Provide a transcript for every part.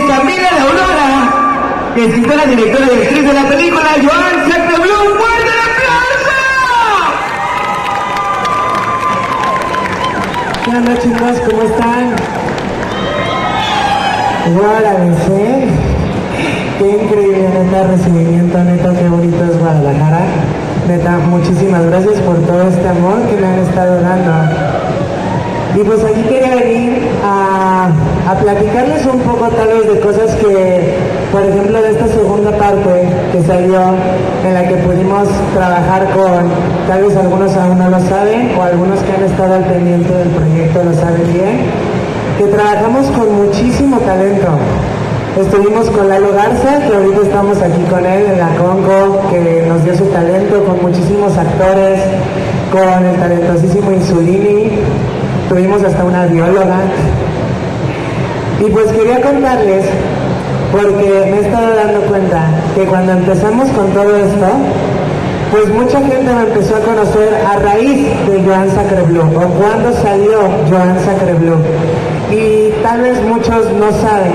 es Camila de Aurora, escritora, directora y actriz de la película Joan Sacreblum. ¡Fuerte el aplauso! ¿Qué onda, chicos? ¿Cómo están? Órale, ¿eh? Qué increíble, neta, recibimiento, neta, qué bonito es Guadalajara. Neta, muchísimas gracias por todo este amor que me han estado dando. Y pues aquí quería venir a platicarles un poco tal vez de cosas que, por ejemplo, de esta segunda parte que salió, en la que pudimos trabajar con, tal vez algunos aún no lo saben, o algunos que han estado al pendiente del proyecto lo saben bien, que trabajamos con muchísimo talento. Estuvimos con Lalo Garza, que ahorita estamos aquí con él en la Congo, que nos dio su talento, con muchísimos actores, con el talentosísimo Insulini, tuvimos hasta una bióloga. Y pues quería contarles, porque me he estado dando cuenta que cuando empezamos con todo esto, pues mucha gente me empezó a conocer a raíz de Joan Sacreblum, o cuando salió Joan Sacreblum. Y tal vez muchos no saben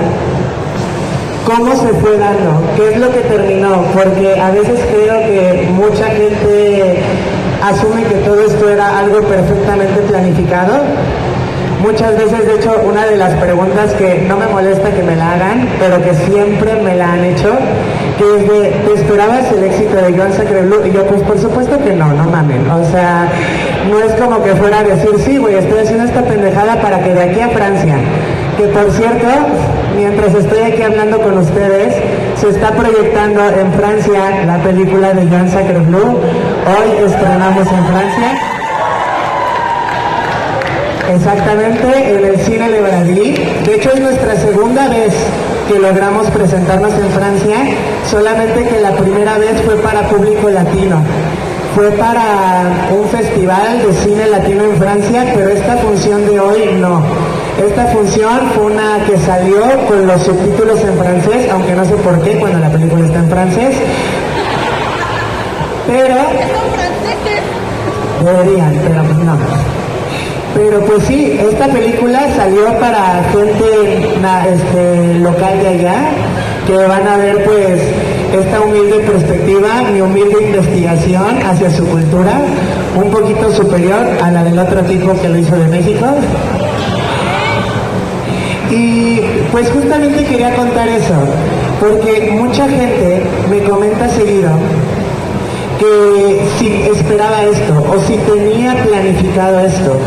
cómo se fue dando, qué es lo que terminó, porque a veces creo que mucha gente asume que todo esto era algo perfectamente planificado. Muchas veces, de hecho, una de las preguntas que no me molesta que me la hagan, pero que siempre me la han hecho, que es de, ¿te esperabas el éxito de Joan Sacreblum? Y yo, pues por supuesto que no, no mamen. O sea, no es como que fuera a decir, sí, güey, estoy haciendo esta pendejada para que de aquí a Francia, que por cierto, mientras estoy aquí hablando con ustedes, se está proyectando en Francia la película de Joan Sacreblum. Hoy estrenamos en Francia. Exactamente, en el Cine Le Bradí. De hecho, es nuestra segunda vez que logramos presentarnos en Francia, solamente que la primera vez fue para público latino. Fue para un festival de cine latino en Francia, pero esta función de hoy no. Esta función fue una que salió con los subtítulos en francés, aunque no sé por qué cuando la película está en francés. Pero deberían, pero pues no. Pero pues sí, esta película salió para gente local de allá, que van a ver pues esta humilde perspectiva, mi humilde investigación hacia su cultura, un poquito superior a la del otro tipo que lo hizo de México. Y pues justamente quería contar eso, porque mucha gente me comenta seguido que si esperaba esto o si tenía planificado esto,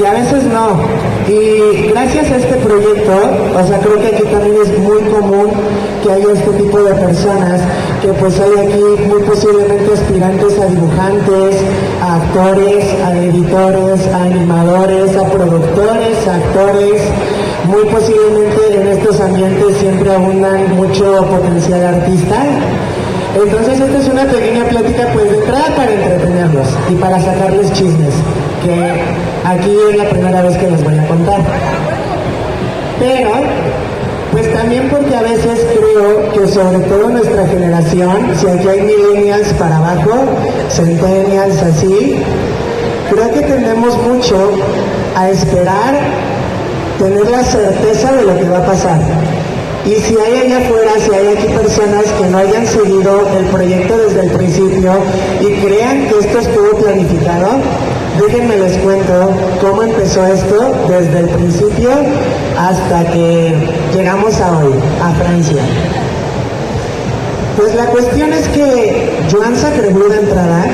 y a veces no. Y gracias a este proyecto, o sea, creo que aquí también es muy común que haya este tipo de personas, que pues hay aquí muy posiblemente aspirantes a dibujantes, a actores, a editores, a animadores, a productores, a actores. Muy posiblemente en estos ambientes siempre abundan mucho potencial artista. Entonces esta es una pequeña plática pues de entrada para entretenerlos y para sacarles chismes, que aquí es la primera vez que les voy a contar. Pero pues también porque a veces creo que sobre todo nuestra generación, si aquí hay millennials para abajo, centennials así, creo que tendemos mucho a esperar tener la certeza de lo que va a pasar. Y si hay allá afuera, si hay aquí personas que no hayan seguido el proyecto desde el principio y crean que esto estuvo planificado, déjenme les cuento cómo empezó esto desde el principio hasta que llegamos a hoy, a Francia. Pues la cuestión es que Joan Sacreblum de entrada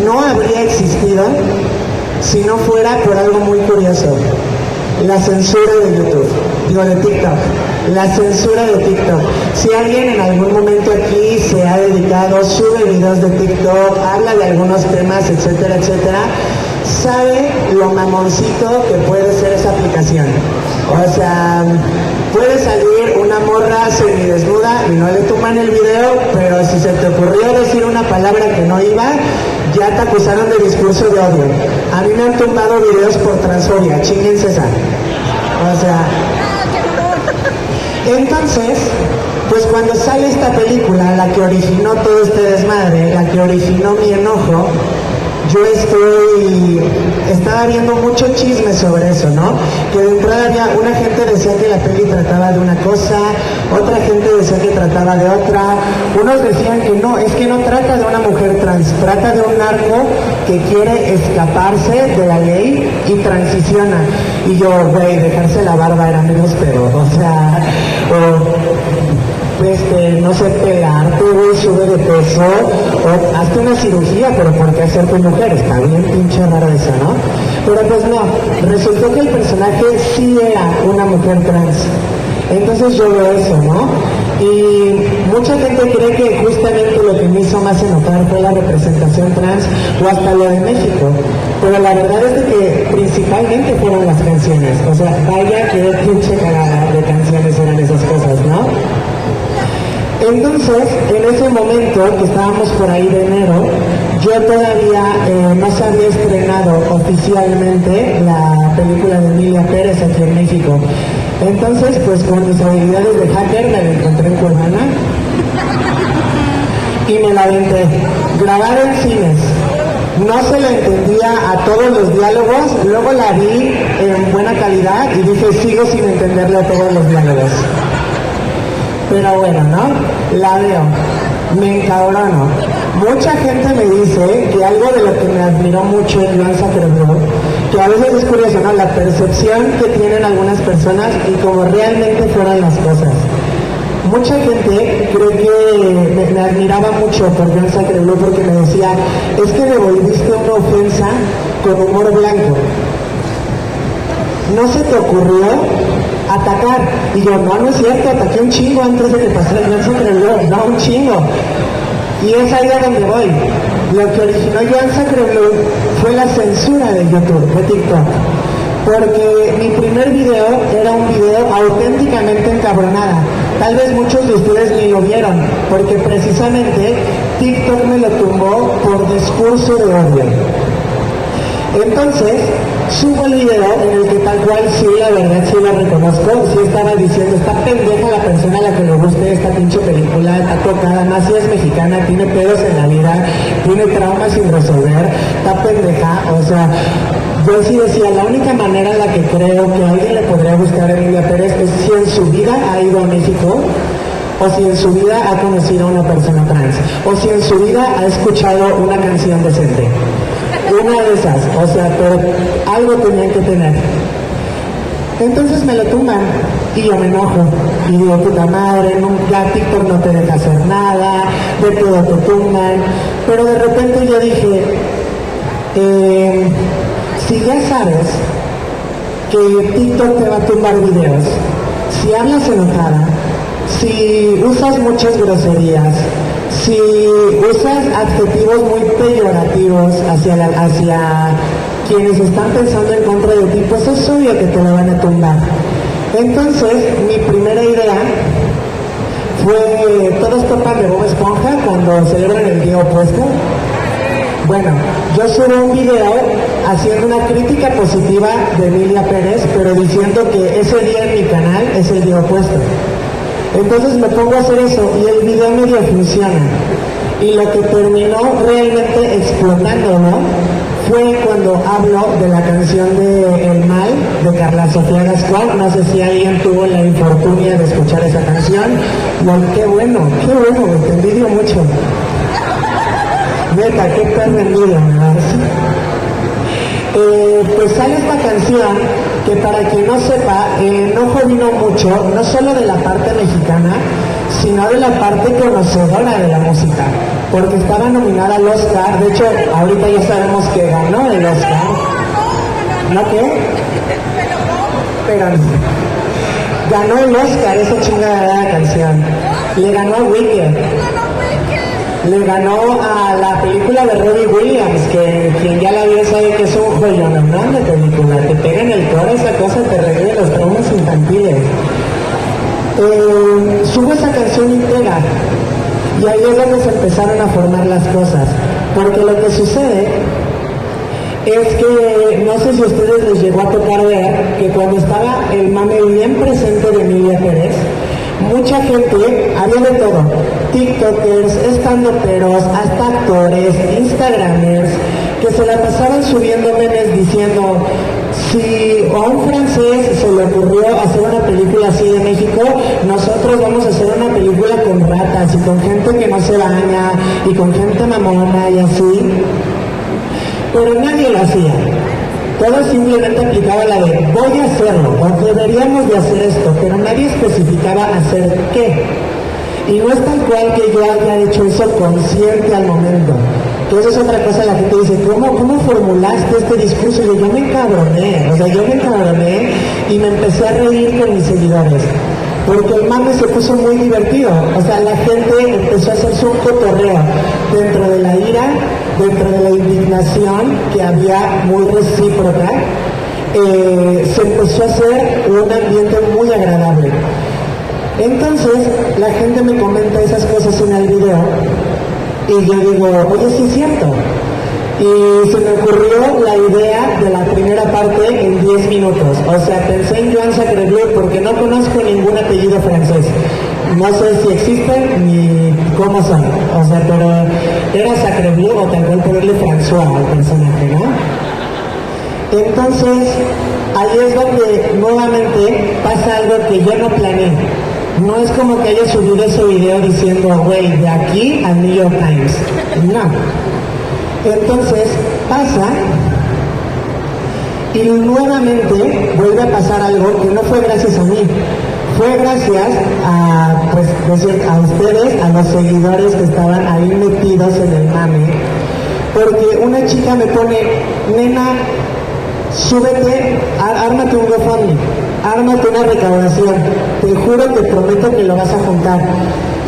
no habría existido si no fuera por algo muy curioso: la censura de YouTube, de TikTok. La censura de TikTok. Si alguien en algún momento aquí se ha dedicado, sube videos de TikTok, habla de algunos temas, etcétera, etcétera, sabe lo mamoncito que puede ser esa aplicación. O sea, puede salir una morra semidesnuda y no le toman el video, pero si se te ocurrió decir una palabra que no iba, ya te acusaron de discurso de odio. A mí me han tumbado videos por transfobia, chinguense esa. O sea, entonces, pues cuando sale esta película, la que originó todo este desmadre, la que originó mi enojo, estaba viendo mucho chisme sobre eso, ¿no? Que de entrada una gente decía que la peli trataba de una cosa, otra gente decía que trataba de otra, unos decían que no, es que no trata de una mujer trans, trata de un narco que quiere escaparse de la ley y transiciona. Y yo, güey, dejarse la barba era menos pedo, o sea, no sé, pelarte, güey, sube de peso, o hazte una cirugía, pero ¿por qué hacerte mujer? Está bien pinche raro eso, ¿no? Pero pues no, resultó que el personaje sí era una mujer trans. Entonces yo veo eso, ¿no? Y mucha gente cree que justamente lo que me hizo más enojar fue la representación trans o hasta lo de México. Pero la verdad es de que principalmente fueron las canciones. O sea, vaya que pinche cagada de canciones eran esas cosas, ¿no? Entonces, en ese momento que estábamos por ahí de enero, yo todavía no se había estrenado oficialmente la película de Emilia Pérez aquí en México. Entonces, pues con mis habilidades de hacker me la encontré en Cuernavaca y me la aventé. Grabar en cines. No se le entendía a todos los diálogos, luego la vi en buena calidad y dije, sigo sin entenderle a todos los diálogos. Pero bueno, ¿no? La veo, me encabrono. Mucha gente me dice que algo de lo que me admiró mucho en Joan Sacrebleu, que a veces es curioso, ¿no? La percepción que tienen algunas personas y cómo realmente fueron las cosas. Mucha gente creo que me admiraba mucho por Joan Sacrebleu porque me decía, es que devolviste una ofensa con humor blanco. ¿No se te ocurrió atacar? Y yo, no es cierto, ataqué un chingo antes de que pasara Joan Sacrebleu, no, un chingo. Y es ahí a donde voy. Lo que originó Joan Sacrebleu fue la censura de YouTube, de TikTok. Porque mi primer video era un video auténticamente encabronada. Tal vez muchos de ustedes ni lo vieron, porque precisamente TikTok me lo tumbó por discurso de odio. Entonces, subo el video en el que tal cual sí, la verdad sí la reconozco, sí estaba diciendo, está pendeja la persona a la que le guste esta pinche película, está tocada, más si es mexicana, tiene pedos en la vida, tiene traumas sin resolver, está pendeja, o sea, yo sí decía, la única manera en la que creo que a alguien le podría gustar a Emilia Pérez es si en su vida ha ido a México, o si en su vida ha conocido a una persona trans, o si en su vida ha escuchado una canción decente. Una de esas, o sea, pero algo tenían que tener. Entonces me lo tumban y yo me enojo y digo, puta madre, nunca TikTok no te deja hacer nada, de todo te tumban. Pero de repente yo dije, si ya sabes que TikTok te va a tumbar videos, si hablas enojada, si usas muchas groserías, si usas adjetivos muy peyorativos hacia quienes están pensando en contra de ti, pues es obvio que te lo van a tumbar. Entonces, mi primera idea fue, todos topan de Bob Esponja cuando celebran el día opuesto. Bueno, yo subí un video haciendo una crítica positiva de Emilia Pérez, pero diciendo que ese día en mi canal es el día opuesto. Entonces me pongo a hacer eso y el video medio funciona. Y lo que terminó realmente explotando, ¿no? Fue cuando hablo de la canción de El Mal, de Carla Sofía Gascón. No sé si alguien tuvo la infortunia de escuchar esa canción. No, qué bueno, te envidio mucho. Neta, qué perra envidia, ¿verdad? Pues sale esta canción que, para quien no sepa, el enojo vino mucho, no solo de la parte mexicana, sino de la parte conocedora de la música, porque estaba nominada al Oscar. De hecho, ahorita ya sabemos que ganó el Oscar. ¿No qué? Pero ganó el Oscar esa chingada canción. Le ganó a Wicked. Le ganó a la película de Robbie Williams, que quien ya la vio sabe que es un joyón, ¿no? De película, te pega en el coro esa cosa, te revive los traumas infantiles. Subo esa canción y pega, y ahí es donde se empezaron a formar las cosas, porque lo que sucede es que, no sé si a ustedes les llegó a tocar ver, que cuando estaba el mame bien presente de Emilia Pérez, mucha gente, había de todo, tiktokers, estandoperos, hasta actores, instagramers, que se la pasaban subiendo memes diciendo, si a un francés se le ocurrió hacer una película así de México, nosotros vamos a hacer una película con ratas y con gente que no se baña y con gente mamona y así. Pero nadie lo hacía. Todos simplemente aplicaban la de voy a hacerlo, o deberíamos de hacer esto, pero nadie especificaba hacer qué. Y no es tal cual que yo haya hecho eso consciente al momento. Que eso es otra cosa, la gente dice, ¿cómo formulaste este discurso? Y yo me encabroné y me empecé a reír con mis seguidores. Porque el mame se puso muy divertido. O sea, la gente empezó a hacerse un cotorreo dentro de la ira, dentro de la indignación que había muy recíproca. Se empezó a hacer un ambiente muy agradable. Entonces, la gente me comenta esas cosas en el video y yo digo, oye, sí es cierto. Y se me ocurrió la idea de la primera parte en 10 minutos. O sea, pensé en Joan Sacrebleu porque no conozco ningún apellido francés. No sé si existen ni cómo son. O sea, pero era Sacrebleu o tal cual ponerle François al personaje, ¿no? Entonces, ahí es donde nuevamente pasa algo que yo no planeé. No es como que haya subido ese video diciendo, güey, de aquí al New York Times. No. Entonces pasa y nuevamente vuelve a pasar algo que no fue gracias a mí, fue gracias a, pues, a ustedes, a los seguidores que estaban ahí metidos en el mame, porque una chica me pone, nena, súbete, ármate un GoFundMe, ármate una recaudación, te juro, te prometo que lo vas a juntar.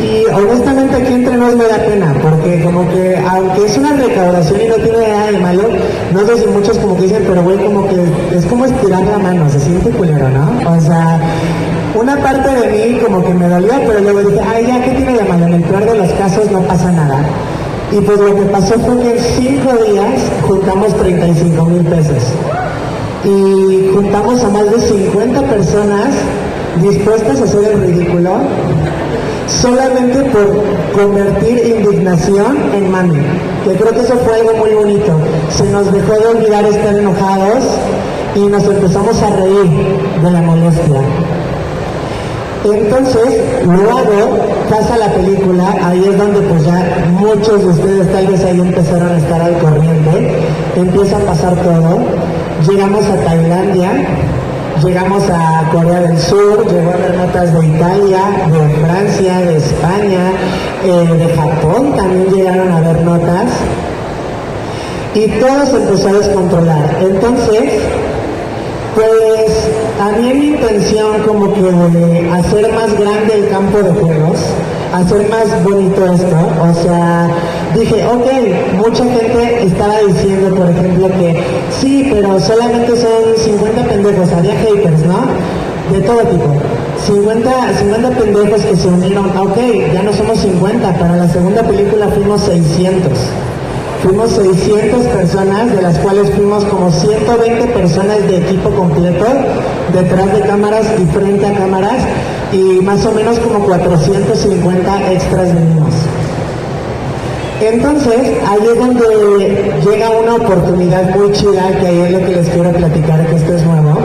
Y honestamente aquí entre nos me da pena, porque como que aunque es una recaudación y no tiene nada de malo, no sé si muchos como que dicen, pero güey, como que es como estirar la mano, se siente culero, ¿no? O sea, una parte de mí como que me dolió, pero luego dije, ay, ya, ¿qué tiene de malo? En el peor de los casos no pasa nada. Y pues lo que pasó fue que en 5 días juntamos 35,000 pesos. Y juntamos a más de 50 personas dispuestas a hacer el ridículo, solamente por convertir indignación en mame. Que creo que eso fue algo muy bonito. Se nos dejó de olvidar estar enojados y nos empezamos a reír de la molestia. Entonces, luego pasa la película, ahí es donde pues ya muchos de ustedes tal vez ahí empezaron a estar al corriente, empieza a pasar todo, llegamos a Tailandia, llegamos a Corea del Sur, llegó a haber notas de Italia, de Francia, de España, de Japón también llegaron a haber notas, y todo se empezó a descontrolar. Entonces, pues a mí mi intención como que de hacer más grande el campo de juegos, hacer más bonito esto, o sea, dije, ok, mucha gente estaba diciendo, por ejemplo, que sí, pero solamente son 50 pendejos, había haters, ¿no? De todo tipo. 50 pendejos que se unieron, ok, ya no somos 50, para la segunda película fuimos 600. Fuimos 600 personas, de las cuales fuimos como 120 personas de equipo completo, detrás de cámaras y frente a cámaras, y más o menos como 450 extras venimos. Entonces, ahí es donde llega una oportunidad muy chida, que ahí es lo que les quiero platicar, que esto es nuevo,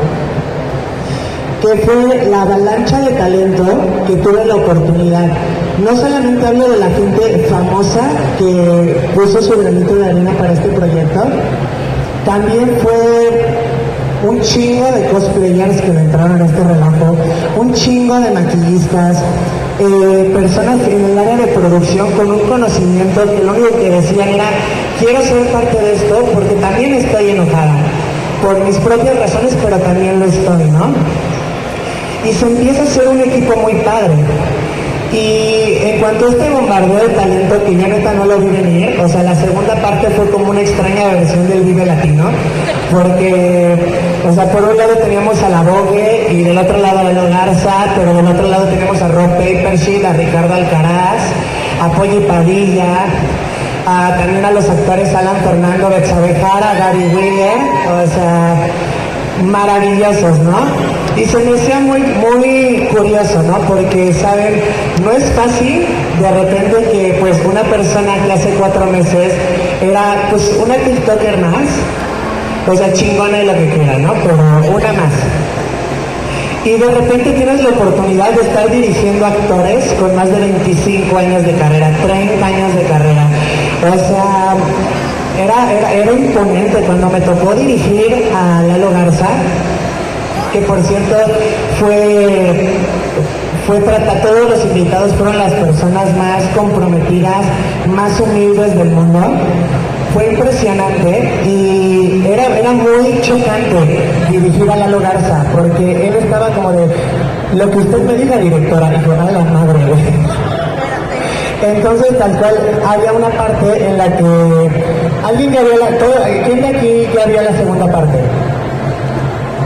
que fue la avalancha de talento que tuve la oportunidad. No solamente hablo de la gente famosa que puso su granito de arena para este proyecto, también fue un chingo de cosplayers que me entraron a este relajo, un chingo de maquillistas, personas en el área de producción con un conocimiento que lo único que decían era, quiero ser parte de esto porque también estoy enojada, por mis propias razones, pero también lo estoy, ¿no? Y se empieza a hacer un equipo muy padre. Y en cuanto a este bombardeo de talento, que ya neta no lo vi venir, o sea, la segunda parte fue como una extraña versión del Vive Latino, porque, o sea, por un lado teníamos a La Vogue y del otro lado a Lelo Garza, pero del otro lado tenemos a Rob Papersheet, a Ricardo Alcaraz, a Polly Padilla, también a los actores Alan Fernando, Betsabe Jara, Gary Wheeler, o sea, maravillosos, ¿no? Y se me hacía muy curioso, ¿no? Porque, ¿saben? No es fácil de repente que pues una persona que hace 4 meses Era pues una TikToker más, o sea, chingona de lo que quiera, ¿no? Pero una más. Y de repente tienes la oportunidad de estar dirigiendo actores con más de 25 años de carrera, 30 años de carrera. O sea, era imponente. Cuando me tocó dirigir a Lalo Garza, que por cierto todos los invitados fueron las personas más comprometidas, más humildes del mundo. Fue impresionante y era muy chocante dirigir a Lalo Garza, porque él estaba como de, lo que usted me diga, directora, y yo, a la madre, güey. Entonces, tal cual, había una parte en la que alguien ya vio ¿quién de aquí ya vio la segunda parte?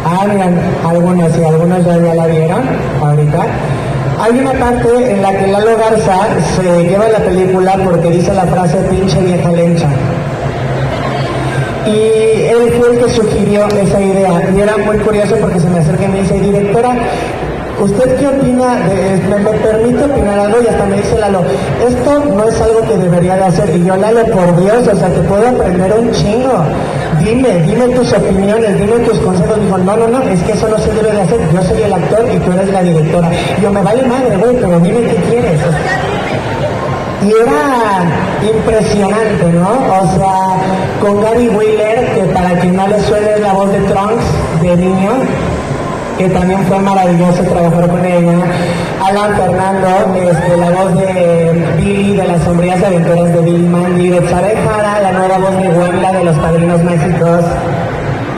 Ah, miren, algunos ya la vieron ahorita. Hay una parte en la que Lalo Garza se lleva la película porque dice la frase pinche vieja lencha. Y él fue el que sugirió esa idea. Y era muy curioso porque se me acerca y me dice, directora, ¿usted qué opina? ¿Me permite opinar algo? Y hasta me dice Lalo, esto no es algo que debería de hacer. Y yo, Lalo, por Dios, o sea, te puedo aprender un chingo. Dime tus opiniones, dime tus consejos. Dijo, no, es que eso no se debe de hacer. Yo soy el actor y tú eres la directora. Y yo, me vale madre, güey, pero dime qué quieres. Y era impresionante, ¿no? O sea, con Gary Wheeler, que para quien no le suene es la voz de Trunks, de niño, que también fue maravilloso trabajar con ella. Alan Fernando, la voz de Billy, de las sombrías aventuras de Billy Mandy, de Xavier Jara, la nueva voz de Wanda, de los Padrinos Mágicos.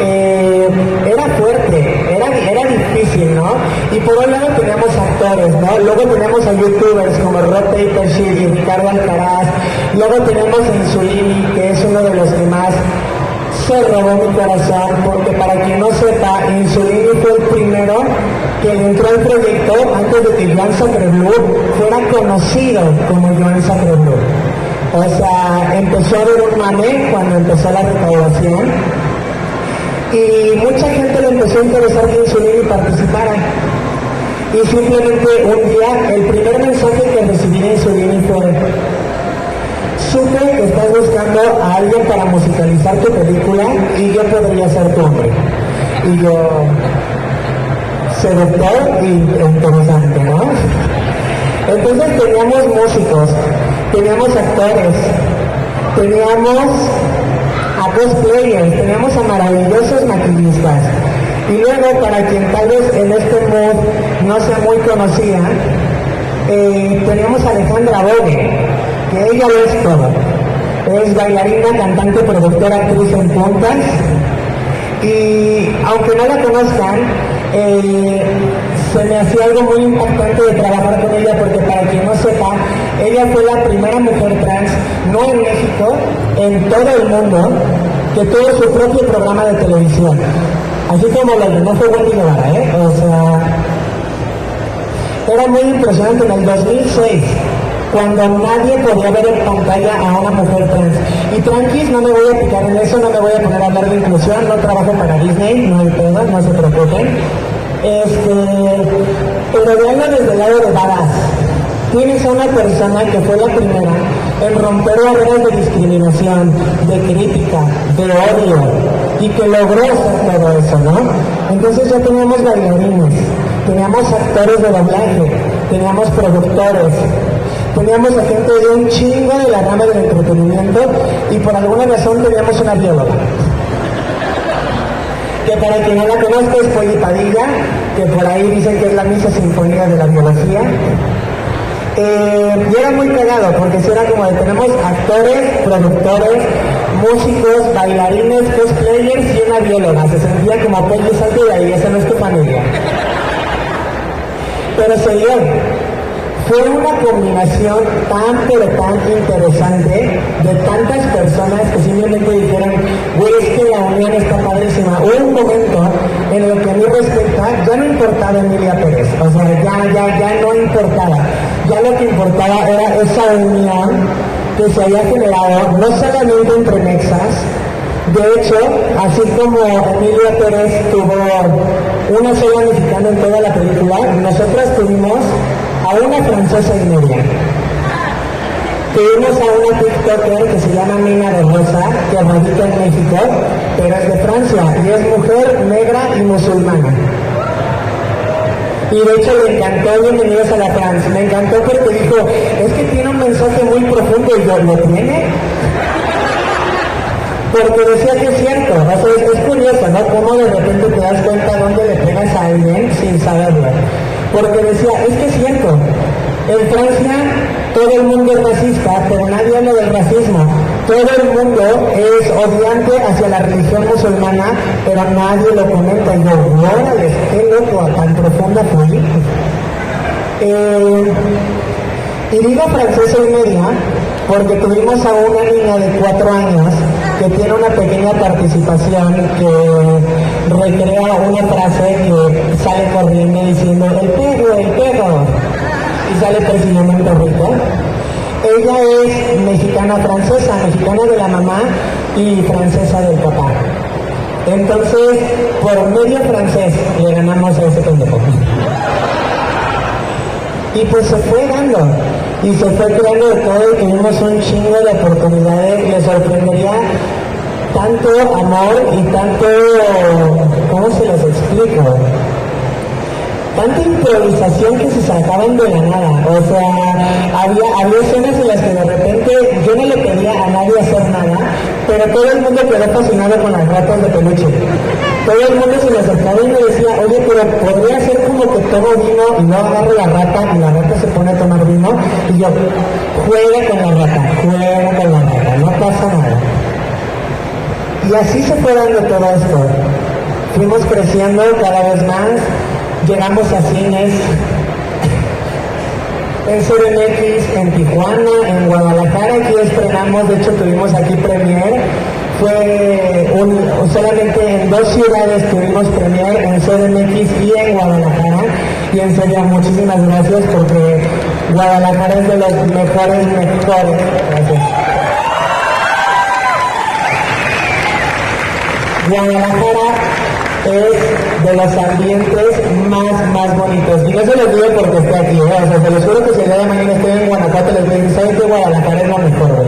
Era fuerte, era difícil, ¿no? Y por un lado teníamos actores, ¿no? Luego tenemos a youtubers como Rob Papersheet y Ricardo Alcaraz. Luego tenemos a Insulini, que es uno de los que más se robó mi corazón, porque para quien no sepa, Insulini fue el primero que entró al proyecto antes de que Joan Sacrebleu fuera conocido como Joan Sacrebleu. O sea, empezó a haber un mame cuando empezó la recaudación. Y mucha gente le empezó a interesar que Insulini participara. Y simplemente un día, el primer mensaje que recibí de Insulini fue: supe que estás buscando a alguien para musicalizar tu película y yo podría ser tu hombre. Y yo, seductor y interesante, ¿no? Entonces teníamos músicos, teníamos actores, teníamos a cosplayers, teníamos a maravillosos maquillistas. Y luego, para quien tal vez en este mood no sea muy conocida, teníamos a Alejandra Bogue, que ella lo es todo. Es bailarina, cantante, productora, actriz en puntas. Y aunque no la conozcan, se me hacía algo muy importante de trabajar con ella, porque para quien no sepa, ella fue la primera mujer trans, no en México, en todo el mundo, que tuvo su propio programa de televisión. Así como los de No Fue Wendy Guevara, O sea, era muy impresionante en el 2006, cuando nadie podía ver en pantalla a una mujer trans. Y tranquis, no me voy a picar en eso, no me voy a poner a hablar de inclusión, no trabajo para Disney, no hay pedo, no se preocupen. Pero veanlo desde el lado de badass. Tienes a una persona que fue la primera en romper barreras de discriminación, de crítica, de odio, y que logró hacer todo eso, ¿no? Entonces ya teníamos bailarines, teníamos actores de doblaje, teníamos productores, teníamos a gente de un chingo de la rama del entretenimiento, y por alguna razón teníamos una bióloga. Que para quien no la conozca es Polly Padilla, que por ahí dicen que es la misa sinfonía de la biología. Y era muy cagado, porque si era como de tenemos actores, productores, músicos, bailarines, cosplayers y una bióloga. Se sentía como Polly, salte de ahí, esa no es tu familia. Pero se dio. Fue una combinación tan, pero tan interesante de tantas personas que simplemente dijeron, güey, es que la unión está padrísima. Hubo un momento en lo que a mí respecta, ya no importaba Emilia Pérez, o sea, ya no importaba. Ya lo que importaba era esa unión que se había generado, no solamente entre mexas. De hecho, así como Emilia Pérez tuvo una sola mexicana en toda la película, nosotras tuvimos a una francesa y media. Tuvimos a una TikToker que se llama Mina de Rosa, que radica en México, pero es de Francia y es mujer negra y musulmana. Y de hecho le encantó Bienvenidos a la France. Me encantó porque dijo, es que tiene un mensaje muy profundo y yo, ¿lo tiene? Porque decía que es cierto, o sea, es curioso, ¿no? Cómo de repente te das cuenta dónde le pegas a alguien sin saberlo. Porque decía, es que es cierto, en Francia todo el mundo es racista, pero nadie habla del racismo. Todo el mundo es odiante hacia la religión musulmana, pero nadie lo comenta. Y yo, órale, qué loco, tan profunda fui. Y digo francesa y media porque tuvimos a una niña de 4 años que tiene una pequeña participación que recrea una frase que sale corriendo diciendo el perro, y sale persiguiendo un perrito. Ella es mexicana-francesa, mexicana de la mamá y francesa del papá. Entonces, por medio francés le ganamos a ese pendejo. Y pues se fue dando, y se fue creando de todo, y tuvimos un chingo de oportunidades. Le sorprendería tanto amor y tanto, ¿cómo se los explico? Tanta improvisación que se sacaban de la nada. O sea, había escenas en las que de repente yo no le pedía a nadie hacer nada, pero todo el mundo quedó fascinado con las ratas de peluche. Todo el mundo se le acercaba y me decía, oye, pero podría ser como que tomo vino y no agarro la rata y la rata se pone a tomar vino. Y yo, juega con la rata, no pasa nada. Y así se fue dando todo esto. Fuimos creciendo cada vez más. Llegamos a cines en CDMX, en Tijuana, en Guadalajara. Aquí estrenamos, de hecho tuvimos aquí premier. Solamente en 2 ciudades tuvimos premier, en CDMX y en Guadalajara. Y en serio, muchísimas gracias porque Guadalajara es de los mejores. Gracias. Guadalajara es de los ambientes más bonitos. Y no se los digo porque esté aquí, o sea, se los juro que si el día de mañana estoy en Guanajuato les voy a decir, ¿saben que Guadalajara es lo mejor, güey?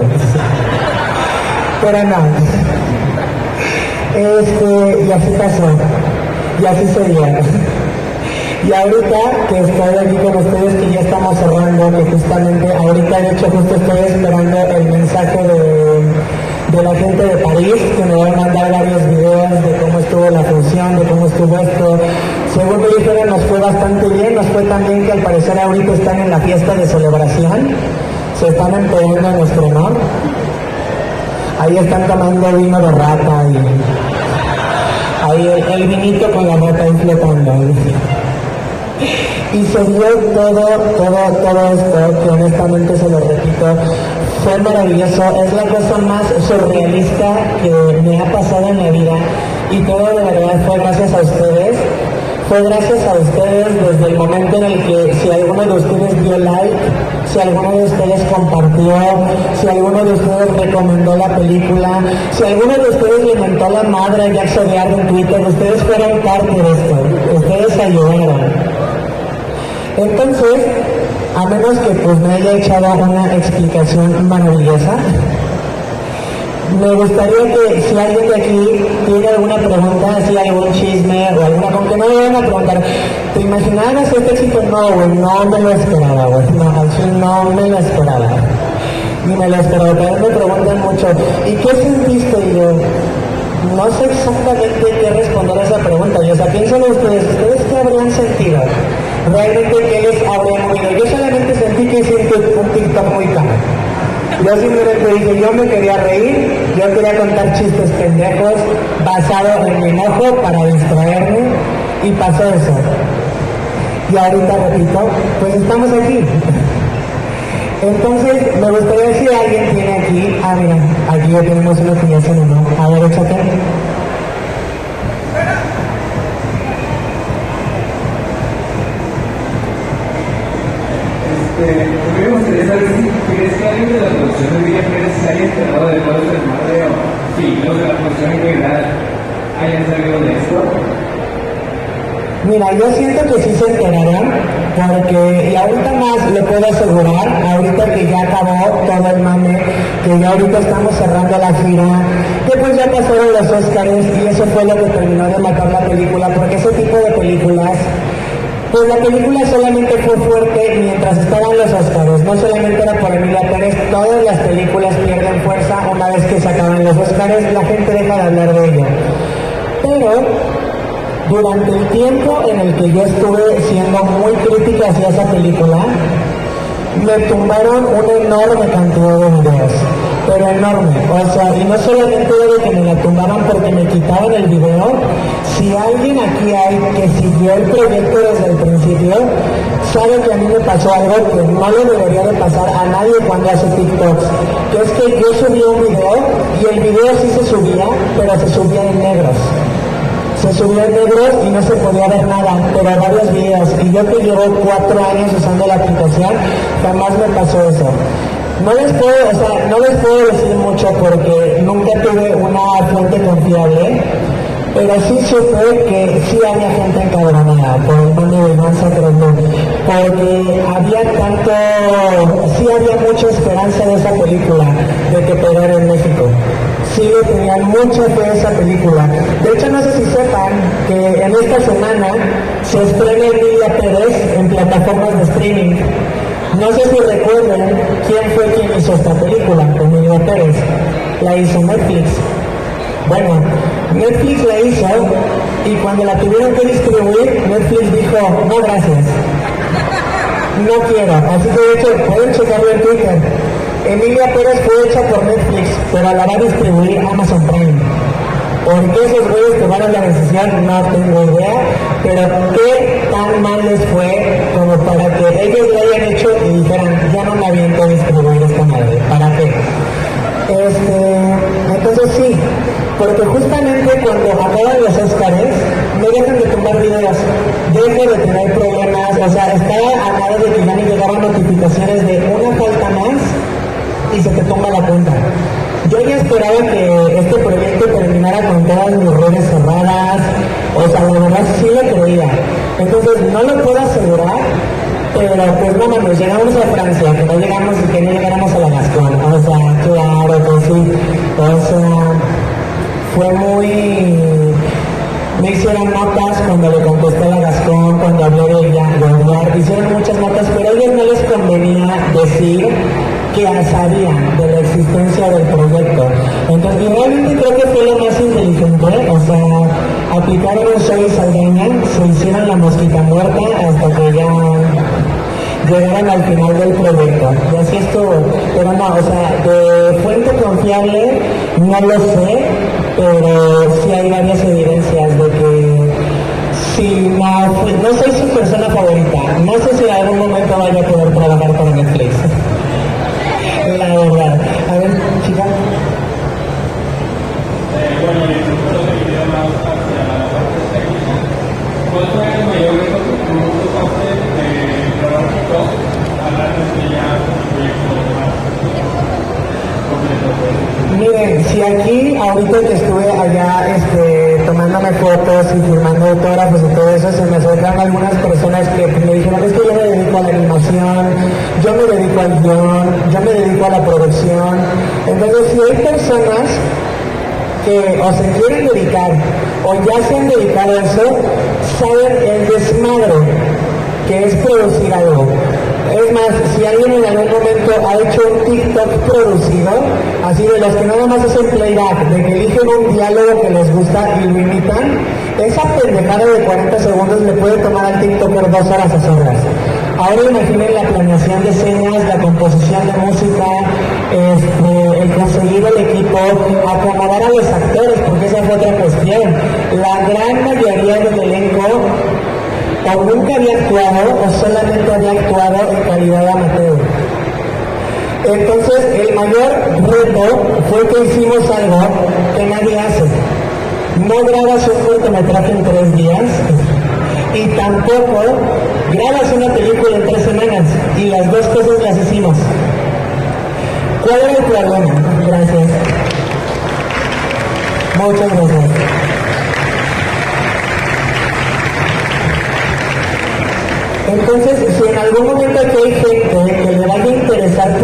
Pero no. Y así pasó. Y así se dio. Y ahorita que estoy aquí con ustedes, que ya estamos cerrando, que justamente ahorita de hecho justo estoy esperando el mensaje de la gente de París, que me van a mandar varios videos de cómo estuvo la función, de cómo estuvo esto. Según me dijeron, nos fue bastante bien, nos fue tan bien que al parecer ahorita están en la fiesta de celebración, se están empleando en nuestro honor. Ahí están tomando vino de rata y ahí el vinito con la rata ahí flotando. Y se dio todo esto, que honestamente se lo repito, fue maravilloso, es la cosa más surrealista que me ha pasado en la vida, y todo de verdad fue gracias a ustedes. Fue gracias a ustedes desde el momento en el que, si alguno de ustedes dio like, si alguno de ustedes compartió, si alguno de ustedes recomendó la película, si alguno de ustedes le mentó la madre a Jack Sodiar en Twitter, ustedes fueron parte de esto, ustedes ayudaron. Entonces, a menos que pues me haya echado una explicación maravillosa, me gustaría que si alguien de aquí tiene alguna pregunta, si hay algún chisme o alguna, con que no me vayan a preguntar, ¿te imaginabas este éxito? No, güey, no me lo esperaba, güey, no me lo esperaba, ni me lo esperaba. También me preguntan mucho, ¿y qué sentiste? Y yo, no sé exactamente qué responder a esa pregunta. Y o sea, piénsenlo ustedes qué habrían sentido, realmente qué les habría movido. Yo solamente sentí que hice un TikTok muy caro. Yo simplemente dije, yo me quería reír, yo quería contar chistes pendejos basado en mi enojo para distraerme, y pasó eso. Y ahorita repito, pues estamos aquí. Entonces, me gustaría decir, alguien tiene aquí, mira, aquí ya tenemos uno que ya se animó. A ver, échate. Me gustaría saber si crees que alguien de la producción de Villa Pérez se haya enterado de todo este desmadre, o si los de la producción en general hayan sabido de esto. Mira, yo siento que sí se enteraron, porque, y ahorita más le puedo asegurar, ahorita ahorita que ya acabó todo el mame, que ya ahorita estamos cerrando la gira, que pues ya pasaron los Óscares y eso fue lo que terminó de matar la película, porque ese tipo de películas, pues la película solamente fue fuerte mientras estaban los Óscares, no solamente era por Emilia Pérez, todas las películas pierden fuerza una vez que se acaban los Óscares, la gente deja de hablar de ello. Pero durante el tiempo en el que yo estuve siendo muy crítica hacia esa película, me tumbaron una enorme cantidad de videos, pero enorme, o sea, y no solamente era de que me la tumbaban porque me quitaban el video, si alguien aquí hay que siguió el proyecto desde el principio, sabe que a mí me pasó algo que no le debería de pasar a nadie cuando hace TikToks, que es que yo subí un video y el video sí se subía, pero se subía en negros. Se subió en negro y no se podía ver nada, pero varios videos. Y yo que llevo 4 años usando la aplicación, jamás me pasó eso. No les puedo decir mucho porque nunca tuve una fuente confiable, pero sí supe que sí había gente encabronada por el mando de Danza Tremendo, porque sí había mucha esperanza de esa película, de que pegara en México. Sí le tenían mucha fe a esa película. De hecho, no sé si sepan que en esta semana se estrena Emilia Pérez en plataformas de streaming. No sé si recuerdan quién fue quien hizo esta película, Emilia Pérez. La hizo Netflix. Bueno, Netflix la hizo y cuando la tuvieron que distribuir, Netflix dijo, no gracias, no quiero. Así que de hecho, pueden checarlo en Twitter. Emilia Pérez fue hecha por Netflix, pero la va a distribuir Amazon Prime. ¿Por qué esos güeyes tomaron la decisión? No tengo idea, pero qué tan mal les fue como para que ellos lo hayan hecho y dijeran, ya no me aviento a distribuir esta madre, ¿para qué? Entonces sí, porque justamente cuando acaban los Óscares, no dejan de tomar videos, dejan de tener problemas, o sea, estaba a nada de que ya me llegaban notificaciones de una falta más y se te toma la cuenta. Yo ya esperaba que este proyecto terminara con todas mis redes cerradas, o sea, la verdad sí lo creía. Entonces, no lo puedo asegurar, pero pues no mames, llegamos a Francia, que no llegáramos a la Gascón, o sea, claro que sí, o sea, fue me hicieron notas cuando le contesté a la Gascón, cuando hablé de ella, hicieron muchas notas, pero a ellos no les convenía decir que sabían de la existencia del proyecto. Entonces, realmente creo que fue lo más inteligente, o sea, aplicaron un show y saldaña, se hicieron la mosquita muerta hasta que ya llegaron al final del proyecto. Y así estuvo. Pero no, o sea, de fuente confiable, no lo sé, pero sí hay varias evidencias de que si no soy su persona favorita, no sé si en algún momento vaya a poder trabajar para Netflix. La verdad. A ver, chica. Bueno, y nosotros seguiría más hacia la parte técnica. ¿Cuál fue el mayor reto que tú topaste de grabar TikTok antes de ya un proyecto más completo? Miren, si aquí, ahorita que estuve allá tomándome fotos y firmando autógrafos y todo eso, se me acercaron algunas personas que me dijeron, es que yo me dedico a la animación, yo me dedico al guión, yo me dedico a la producción. Entonces, si hay personas que o se quieren dedicar o ya se han dedicado a eso, saben el desmadre que es producir algo. Es más, si alguien en algún momento ha hecho un TikTok producido, así de los que nada más hacen playback, de que eligen un diálogo que les gusta y lo imitan, esa pendejada de 40 segundos le puede tomar al TikToker 2 horas hacerlas. Ahora imaginen la planeación de escenas, la composición de música, el conseguir el equipo, acomodar a los actores, porque esa fue otra cuestión. La gran mayoría del elenco o nunca había actuado o solamente había actuado en calidad amateur. Entonces, el mayor reto fue que hicimos algo que nadie hace. No grabas un cortometraje en 3 días y tampoco grabas una película en 3 semanas, y las dos cosas las hicimos. ¿Cuál era el problema? Gracias. Muchas gracias. Entonces, si en algún momento aquí hay gente que le vaya a interesar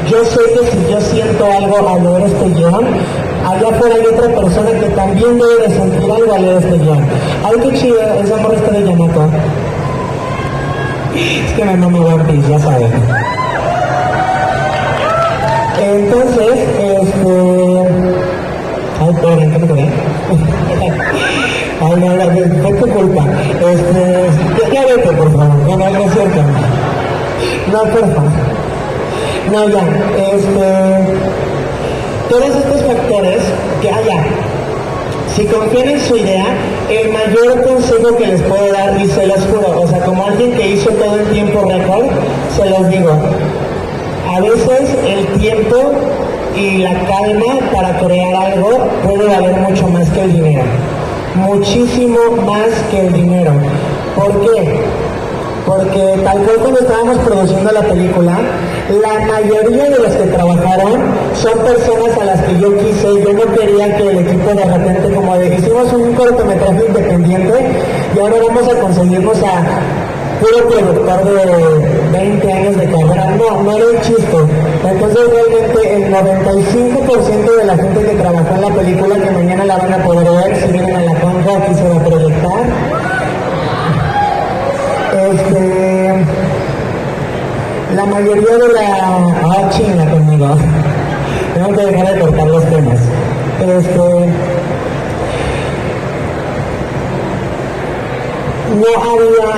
yo sé que si yo siento algo al leer este guión, allá afuera hay otra persona que también debe de sentir algo al leer este guión. Ay, qué chido, esa morra está de Yamato. Es que me mamo One Piece, ya saben. Entonces, ay, perdón, ¿qué me quedé? Ay, no, fue tu culpa. Ya vete, por favor. No es cierto. No, por favor. No, ya. Todos estos factores que haya. Si confían en su idea, el mayor consejo que les puedo dar, y se los juro, o sea, como alguien que hizo todo el tiempo récord, se los digo. A veces el tiempo y la calma para crear algo puede valer mucho más que el dinero. Muchísimo más que el dinero. ¿Por qué? Porque tal cual cuando estábamos produciendo la película, la mayoría de los que trabajaron son personas a las que yo quise. Yo no quería que el equipo de repente, como de hicimos un cortometraje independiente y ahora vamos a conseguirnos a puro productor de 20 años de carrera. No era un chiste. Entonces realmente el 95% de la gente que trabajó en la película, que mañana la van a poder ver si vienen a la conga, aquí se va a proyectar. La mayoría de la... chinga conmigo. Tengo que dejar de cortar los temas. No había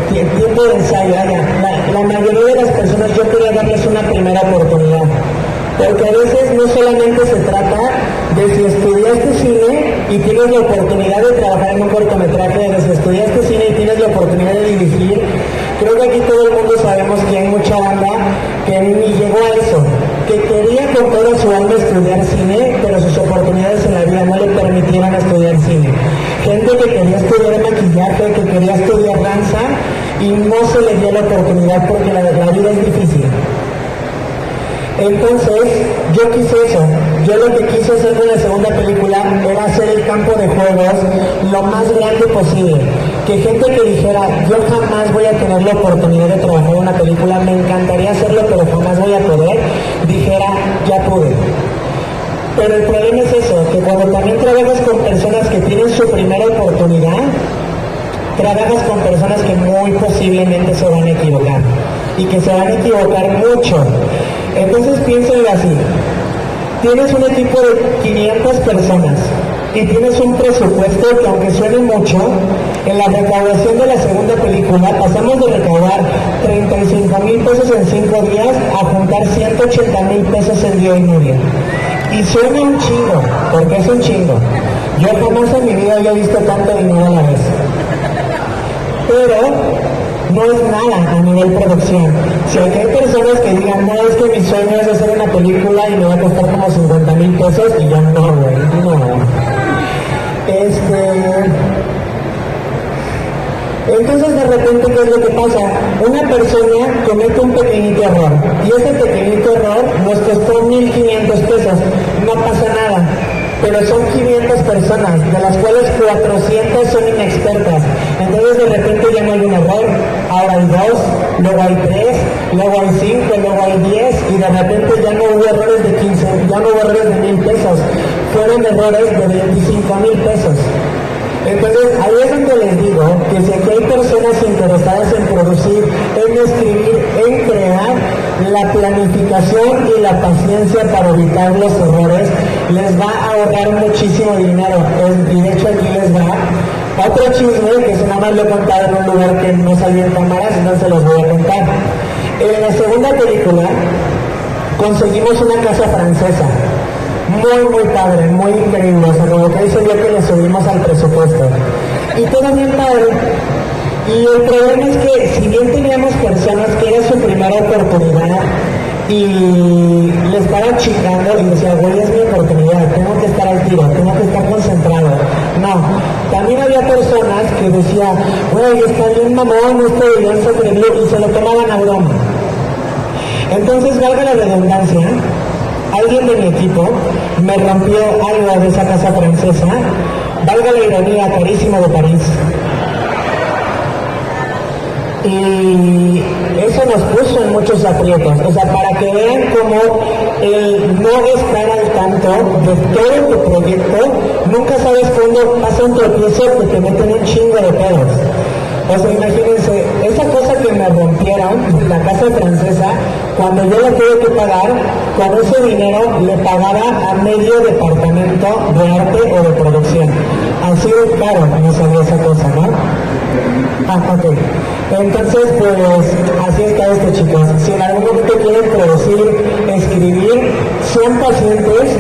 tiempo de ensayo. La mayoría de las personas yo quería darles una primera oportunidad. Porque a veces no solamente se trata de si estudiaste cine y tienes la oportunidad de trabajar en un cortometraje, de si estudiaste cine y tienes la oportunidad de dirigir. Creo que aquí todo el mundo sabemos que hay mucha banda que ni llegó a eso, que quería con toda su alma estudiar cine, pero sus oportunidades en la vida no le permitieron estudiar cine. Gente que quería estudiar maquillaje, que quería estudiar danza y no se le dio la oportunidad porque la vida es difícil. Entonces, yo quise eso. Yo lo que quise hacer con la segunda película era hacer el campo de juegos lo más grande posible. Que gente que dijera, yo jamás voy a tener la oportunidad de trabajar en una película, me encantaría hacerlo, pero jamás voy a poder, dijera, ya pude. Pero el problema es eso, que cuando también trabajas con personas que tienen su primera oportunidad, trabajas con personas que muy posiblemente se van a equivocar. Y que se van a equivocar mucho. Entonces piénsenlo así. Tienes un equipo de 500 personas y tienes un presupuesto que, aunque suene mucho, en la recaudación de la segunda película pasamos de recaudar 35,000 pesos en 5 días a juntar 180,000 pesos en día y medio. Y suena un chingo, porque es un chingo. Yo jamás en mi vida había visto tanto dinero a la vez. Pero no es nada a nivel producción. Si aquí hay personas que digan, no, es que mi sueño es hacer una película y me va a costar como 50,000 pesos, y yo no, güey, no. Entonces de repente, ¿qué es lo que pasa? Una persona comete un pequeñito error, y ese pequeñito error nos costó 1,500 pesos, no pasa nada. Pero son 500 personas, de las cuales 400 son inexpertas. Entonces de repente ya no hay un error, ahora hay 2, luego hay 3, luego hay 5, luego hay 10, y de repente ya no hubo errores de 15, ya no hubo errores de 1,000 pesos, fueron errores de 25,000 pesos. Entonces ahí es donde les digo que si aquí hay personas interesadas en producir, en escribir, en crear, la planificación y la paciencia para evitar los errores les va a ahorrar muchísimo dinero. Y de hecho aquí les va otro chisme que nada más lo he contado en un lugar que no salía en cámaras, entonces se los voy a contar. En la segunda película conseguimos una casa francesa. Muy padre, muy increíble, o sea, como que hizo yo que le subimos al presupuesto. Y todo bien padre. Y el problema es que si bien teníamos personas que era su primera oportunidad y le estaban chingando y decía, güey, es mi oportunidad, tengo que estar al tiro, tengo que estar concentrado. No, también había personas que decían, güey, está bien mamón, esto de increíble, y se lo tomaban a broma. Entonces, valga la redundancia, alguien de mi equipo me rompió algo de esa casa francesa, valga la ironía, carísimo de París. Y y eso nos puso en muchos aprietos. O sea, para que vean cómo el no estar al tanto de todo tu proyecto, nunca sabes cuándo pasa un tropiezo que te meten un chingo de pedos. O sea, imagínense, esa cosa que me rompieron, la casa francesa, cuando yo la tuve que pagar, con ese dinero le pagaba a medio departamento de arte o de producción. Así de caro me salió esa cosa, ¿no? Ok. Entonces, pues, así está esto, chicos. Si en algún momento quieren producir, escribir, sean pacientes,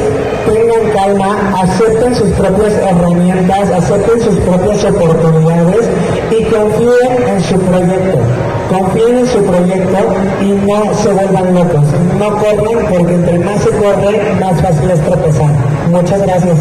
tengan calma, acepten sus propias herramientas, acepten sus propias oportunidades y confíen en su proyecto. Confíen en su proyecto y no se vuelvan locos. No corren, porque entre más se corre, más fácil es tropezar. Muchas gracias.